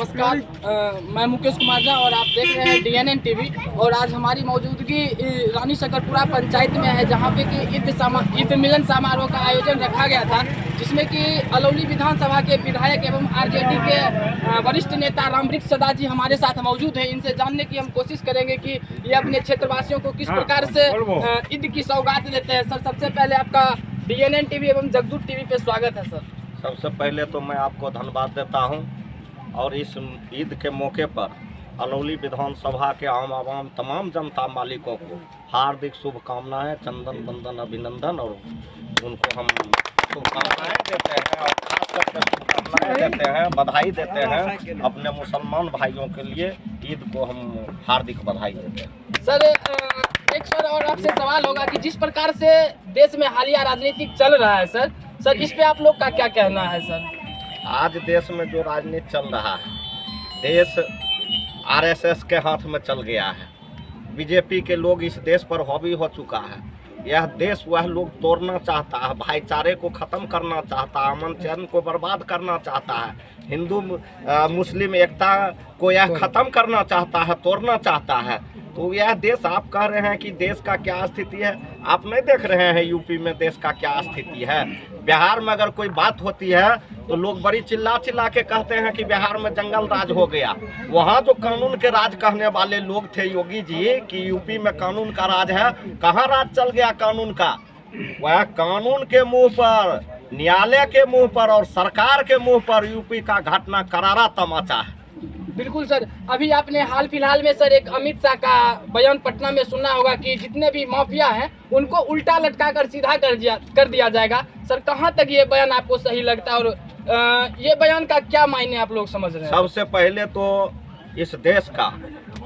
नमस्कार, मैं मुकेश कुमार झा और आप देख रहे हैं DNN टीवी। और आज हमारी मौजूदगी रानी शकरपुरा पंचायत में है, जहां पे कि ईद मिलन समारोह का आयोजन रखा गया था, जिसमें कि अलौली विधानसभा के विधायक एवं RJD के वरिष्ठ नेता रामवृक्ष सदा जी हमारे साथ मौजूद हैं। इनसे जानने की हम कोशिश करेंगे कि ये अपने क्षेत्रवासियों को किस प्रकार से ईद की सौगात देते हैं। सर, सबसे पहले आपका DNN टीवी एवं जगदूत टीवी पे स्वागत है। सर, सबसे पहले तो मैं आपको धन्यवाद देता हूं और इस ईद के मौके पर अलौली विधानसभा के आम आवाम तमाम जनता मालिकों को हार्दिक शुभकामनाएं, चंदन बंदन अभिनंदन, और उनको हम शुभकामनाएं देते हैं और खास करके शुभकामनाएं देते हैं, बधाई देते हैं। अपने मुसलमान भाइयों के लिए ईद को हम हार्दिक बधाई देते हैं। सर, एक सर और आपसे सवाल होगा कि जिस प्रकार से देश में हालिया राजनीतिक चल रहा है सर, इस पे आप लोग का क्या कहना है? सर, आज देश में जो राजनीति चल रहा है, देश RSS के हाथ में चल गया है। बीजेपी के लोग इस देश पर हावी हो चुका है। यह देश वह लोग तोड़ना चाहता है, भाईचारे को ख़त्म करना चाहता है, अमन चैन को बर्बाद करना चाहता है, हिंदू मुस्लिम एकता को यह ख़त्म करना चाहता है, तोड़ना चाहता है। तो यह देश, आप कह रहे हैं कि देश का क्या स्थिति है, आप नहीं देख रहे हैं यूपी में देश का क्या स्थिति है। बिहार में अगर कोई बात होती है तो लोग बड़ी चिल्ला चिल्ला के कहते हैं कि बिहार में जंगल राज हो गया। वहाँ जो कानून के राज कहने वाले लोग थे योगी जी कि यूपी में कानून का राज है, कहाँ राज चल गया कानून का? वह कानून के मुंह पर, न्यायालय के मुंह पर और सरकार के मुंह पर यूपी का घटना करारा तमाचा है। बिल्कुल सर, अभी आपने हाल फिलहाल में सर एक अमित शाह का बयान पटना में सुना होगा कि जितने भी माफिया हैं उनको उल्टा लटका कर सीधा कर दिया जाएगा। सर, कहां तक ये बयान आपको सही लगता है और ये बयान का क्या मायने आप लोग समझ रहे हैं? सबसे पहले तो इस देश का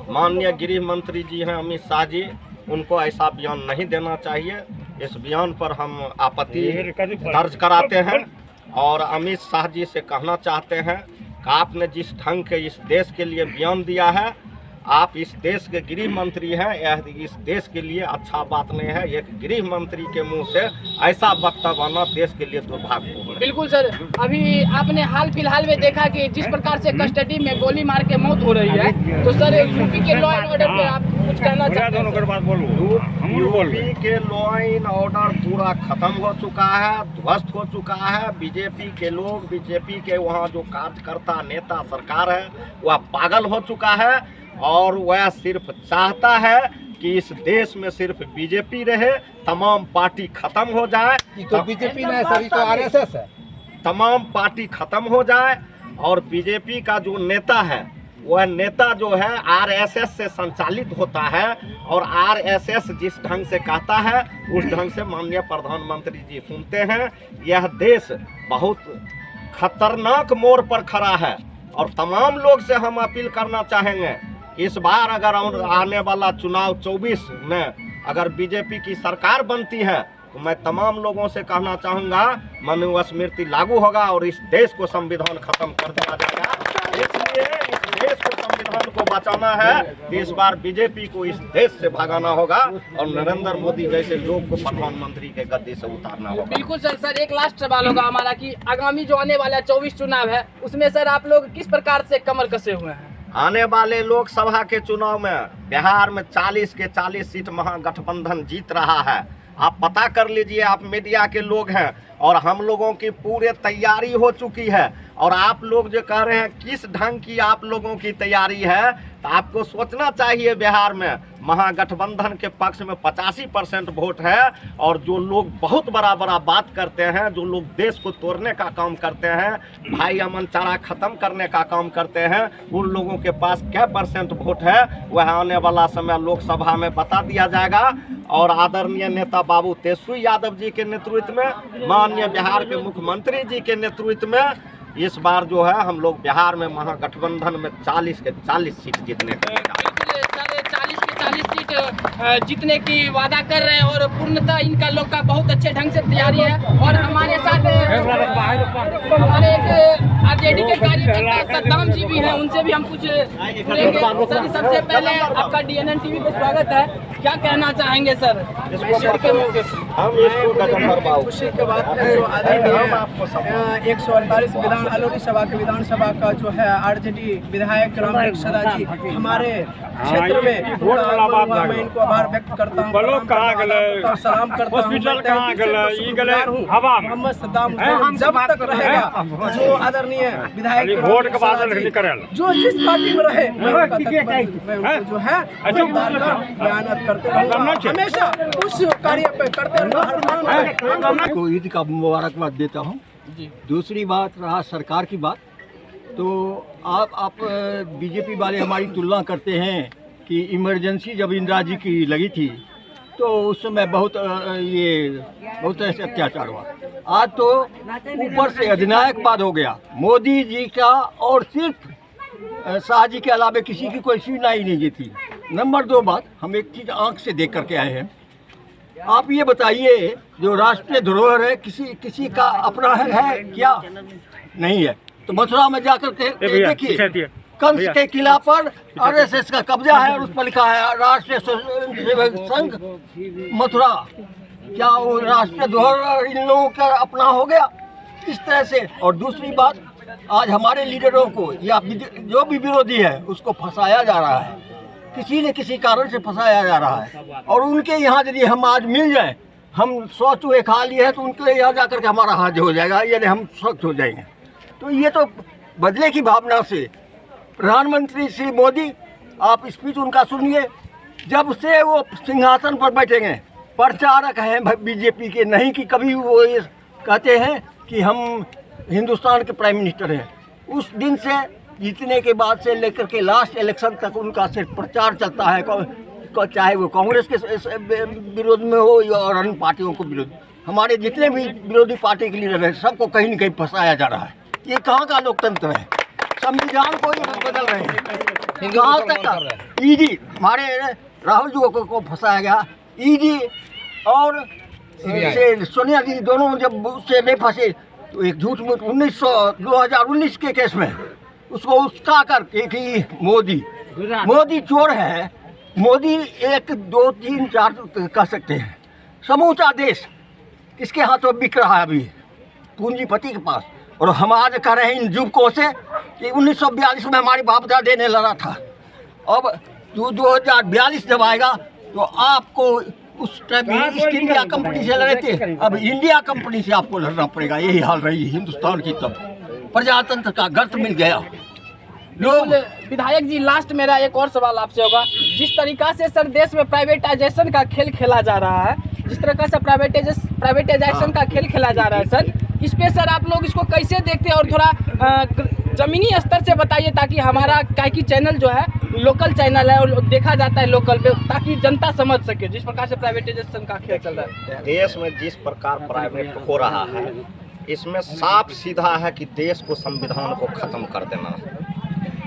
माननीय गृह मंत्री जी हैं अमित शाह जी, उनको ऐसा बयान नहीं देना चाहिए। इस बयान पर हम आपत्ति दर्ज कराते हैं और अमित शाह जी से कहना चाहते हैं कि आपने जिस ढंग के इस देश के लिए बयान दिया है, आप इस देश के गृह मंत्री हैं, यह इस देश के लिए अच्छा बात नहीं है। एक गृह मंत्री के मुंह से ऐसा वक्तव्य आना देश के लिए दुर्भाग्यपूर्ण है। बिल्कुल सर, अभी आपने हाल फिलहाल में देखा कि जिस प्रकार से कस्टडी में गोली मार के मौत हो रही है, तो सर यूपी के लॉ एंड ऑर्डर पे आप कुछ कहना चाहते हैं? यूपी के लॉ एंड ऑर्डर पूरा खत्म हो चुका है, ध्वस्त हो चुका है। बीजेपी के लोग, बीजेपी के वहाँ जो कार्यकर्ता नेता सरकार है, वह पागल हो चुका है और वह सिर्फ चाहता है कि इस देश में सिर्फ बीजेपी रहे, तमाम पार्टी खत्म हो जाए। तो बीजेपी नहीं सर, तो RSS है। तमाम पार्टी खत्म हो जाए और बीजेपी का जो नेता है, वह नेता जो है RSS से संचालित होता है और RSS जिस ढंग से कहता है उस ढंग से माननीय प्रधानमंत्री जी सुनते हैं। यह देश बहुत खतरनाक मोड़ पर खड़ा है और तमाम लोग से हम अपील करना चाहेंगे, इस बार अगर आने वाला चुनाव 24 में अगर बीजेपी की सरकार बनती है तो मैं तमाम लोगों से कहना चाहूँगा मनुस्मृति लागू होगा और इस देश को संविधान खत्म कर दिया जाएगा। इसलिए इस देश को, संविधान को बचाना है तो इस बार बीजेपी को इस देश से भगाना होगा और नरेंद्र मोदी जैसे लोग को प्रधानमंत्री के गद्दी से उतारना होगा। बिल्कुल सर, एक लास्ट सवाल होगा हमारा कि आगामी जो आने वाला 24 चुनाव है, उसमें सर आप लोग किस प्रकार से कमर कसे हुए हैं? आने वाले लोकसभा के चुनाव में बिहार में 40 के 40 सीट महागठबंधन जीत रहा है। आप पता कर लीजिए, आप मीडिया के लोग हैं और हम लोगों की पूरी तैयारी हो चुकी है। और आप लोग जो कह रहे हैं किस ढंग की आप लोगों की तैयारी है, तो आपको सोचना चाहिए बिहार में महागठबंधन के पक्ष में 85% वोट है और जो लोग बहुत बड़ा बात करते हैं, जो लोग देश को तोड़ने का काम करते हैं, भाई अमन चारा खत्म करने का काम करते हैं, उन लोगों के पास क्या % वोट है वह आने वाला समय लोकसभा में बता दिया जाएगा। और आदरणीय नेता बाबू तेजस्वी यादव जी के नेतृत्व में, माननीय बिहार के मुख्यमंत्री जी के नेतृत्व में इस बार जो है हम लोग बिहार में महागठबंधन में 40 के 40 सीट जीतने को 40 के 40 सीट जीतने की वादा कर रहे हैं और पूर्णतः इनका लोग का बहुत अच्छे ढंग से तैयारी है। और हमारे साथ हमारे एक आरजेडी के कार्यकर्ता सद्दाम जी भी हैं, उनसे भी हम कुछ पूछेंगे। सर, सबसे पहले आपका DNN TV पे स्वागत है, क्या कहना चाहेंगे सर? हम इसको कदम करवाओ। खुशी के बात है जो आदरणीय 148 विधानसभा के विधानसभा का जो है आरजेडी विधायक रामदेव सदा जी हमारे क्षेत्र में मैं इनको आभार व्यक्त करता हूँ और सलाम करता हूँ। मोहम्मद सद्दाम जब तक रहेगा जो आदरणीय विधायक जो जिस पार्टी में रहे मैं उनको जो है मेहनत करते रहूँगा, हमेशा उस कार्य पे करते रहूँगा। को ईद का मुबारकबाद देता हूँ। दूसरी बात रहा सरकार की बात, तो आप बीजेपी वाले हमारी तुलना करते हैं कि इमरजेंसी जब इंदिरा जी की लगी थी तो उस समय बहुत ऐसे अत्याचार हुआ। आज तो ऊपर से अधिनायकवाद हो गया मोदी जी का, और सिर्फ शाह जी के अलावा किसी की कोई सुनाई नहीं की थी। नंबर 2 बात, हम एक चीज़ आंख से देख करके आए हैं। आप ये बताइए, जो राष्ट्रीय धरोहर है किसी का अपना है क्या? नहीं है। तो मथुरा में जाकर के देखिए, कंस के किला पर RSS का कब्जा है और उस पर लिखा है राष्ट्रीय स्वयंसेवक संघ मथुरा। क्या वो राष्ट्रीय धरोहर इन लोगों का अपना हो गया इस तरह से? और दूसरी बात, आज हमारे लीडरों को या जो भी विरोधी है उसको फंसाया जा रहा है, किसी न किसी कारण से फंसाया जा रहा है। और उनके यहाँ यदि हम आज मिल जाएं, हम 100 चूहे खा लिए हैं तो उनके यहाँ जाकर के हमारा हाथ हो जाएगा, यानी हम स्वस्थ हो जाएंगे। तो ये तो बदले की भावना से प्रधानमंत्री श्री मोदी, आप स्पीच उनका सुनिए, जब से वो सिंहासन पर बैठेंगे, प्रचारक हैं बीजेपी के, नहीं कि कभी वो ये कहते हैं कि हम हिंदुस्तान के प्राइम मिनिस्टर हैं। उस दिन से जीतने के बाद से लेकर के लास्ट इलेक्शन तक उनका सिर्फ प्रचार चलता है, चाहे वो कांग्रेस के विरोध में हो या अन्य पार्टियों को विरोध। हमारे जितने भी विरोधी पार्टी के लीडर हैं सबको कहीं न कहीं फंसाया जा रहा है। ये कहाँ का लोकतंत्र है? संविधान को ही बदल रहे हैं। कहाँ तक ईडी, हमारे राहुल जी को फंसाया गया, ईडी और सोनिया जी दोनों जब उससे नहीं फंसे तो एक झूठ मूठ 2019 के केस में उसको उसका करके कि मोदी चोर है। मोदी 1 2 3 4 कह सकते हैं। समूचा देश किसके हाथों बिक रहा है अभी? पूंजीपति के पास। और हम आज कह रहे हैं इन युवकों से कि 1942 में हमारे बाप दादे ने लड़ा था, अब 2042 जब आएगा तो आपको उस टाइम ईस्ट इंडिया कंपनी से लड़े थे, अब इंडिया कंपनी से आपको लड़ना पड़ेगा। यही हाल रही है हिंदुस्तान की। तब प्रजातंत्र का गर्त मिल गया। लोग विधायक जी, लास्ट मेरा एक और सवाल आपसे होगा। जिस तरीका से सर देश में प्राइवेटाइजेशन का खेल खेला जा रहा है, जिस तरह से प्राइवेटाइजेशन का खेल खेला जा रहा है सर, इस पे सर आप लोग इसको कैसे देखते हैं? और थोड़ा ज़मीनी स्तर से बताइए, ताकि हमारा काकी चैनल जो है लोकल चैनल है और देखा जाता है लोकल पे, ताकि जनता समझ सके जिस प्रकार से प्राइवेटाइजेशन का खेल चल रहा है। देश में जिस प्रकार प्राइवेट हो रहा है, इसमें साफ सीधा है कि देश को संविधान को ख़त्म कर देना है।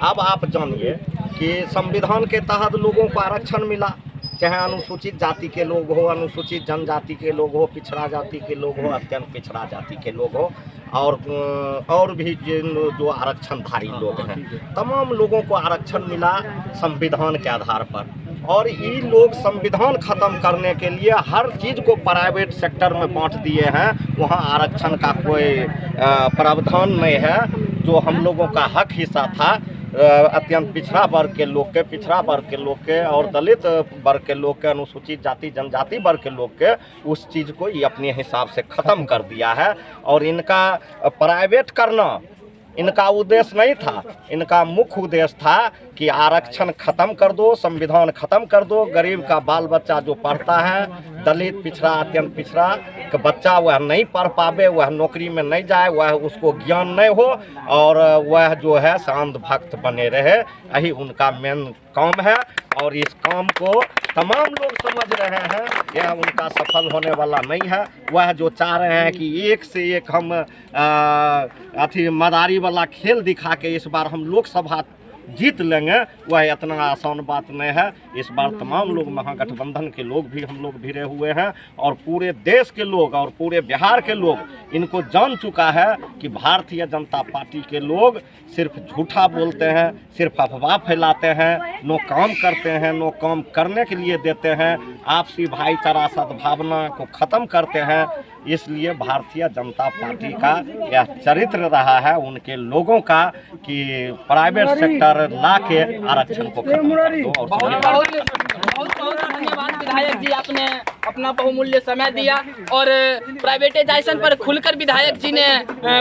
अब आप जानिए कि संविधान के तहत लोगों को आरक्षण मिला, चाहे अनुसूचित जाति के लोग हो, अनुसूचित जनजाति के लोग हो, पिछड़ा जाति के लोग हो, अत्यंत पिछड़ा जाति के लोग हो, और भी जो आरक्षणधारी लोग हैं, तमाम लोगों को आरक्षण मिला संविधान के आधार पर। और ये लोग संविधान ख़त्म करने के लिए हर चीज़ को प्राइवेट सेक्टर में बांट दिए हैं। वहाँ आरक्षण का कोई प्रावधान नहीं है। जो हम लोगों का हक हिस्सा था अत्यंत पिछड़ा वर्ग के लोग के, पिछड़ा वर्ग के लोग के और दलित वर्ग के लोग के, अनुसूचित जाति जनजाति वर्ग के लोग के, उस चीज़ को ये अपने हिसाब से ख़त्म कर दिया है। और इनका प्राइवेट करना इनका उद्देश्य नहीं था। इनका मुख्य उद्देश्य था कि आरक्षण ख़त्म कर दो, संविधान ख़त्म कर दो, गरीब का बाल बच्चा जो पढ़ता है, दलित पिछड़ा अत्यंत पिछड़ा का बच्चा वह नहीं पढ़ पावे, वह नौकरी में नहीं जाए, वह उसको ज्ञान नहीं हो और वह जो है शांत भक्त बने रहे। यही उनका मेन काम है और इस काम को तमाम लोग समझ रहे हैं। यह उनका सफल होने वाला नहीं है। वह जो चाह रहे हैं कि एक से एक हम मदारी वाला खेल दिखा के इस बार हम लोकसभा जीत लेंगे वह इतना आसान बात नहीं है। इस बार तमाम लोग महागठबंधन के लोग भी हम लोग भिड़े हुए हैं और पूरे देश के लोग और पूरे बिहार के लोग इनको जान चुका है कि भारतीय जनता पार्टी के लोग सिर्फ झूठा बोलते हैं, सिर्फ अफवाह फैलाते हैं, नो काम करते हैं, नो काम करने के लिए देते हैं, आपसी भाईचारा सद्भावना को ख़त्म करते हैं। इसलिए भारतीय जनता पार्टी का यह चरित्र रहा है उनके लोगों का कि प्राइवेट सेक्टर ला के आरक्षण को खत्म कर दो। और बहुत धन्यवाद विधायक जी, आपने अपना बहुमूल्य समय दिया और प्राइवेटाइजेशन पर खुलकर विधायक जी ने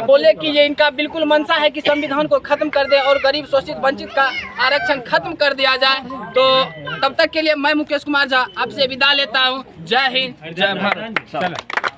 बोले कि ये इनका बिल्कुल मंशा है कि संविधान को खत्म कर दे और गरीब शोषित वंचित का आरक्षण खत्म कर दिया जाए। तो तब तक के लिए मैं मुकेश कुमार झा आपसे विदा लेता हूँ। जय हिंद, जय भारत।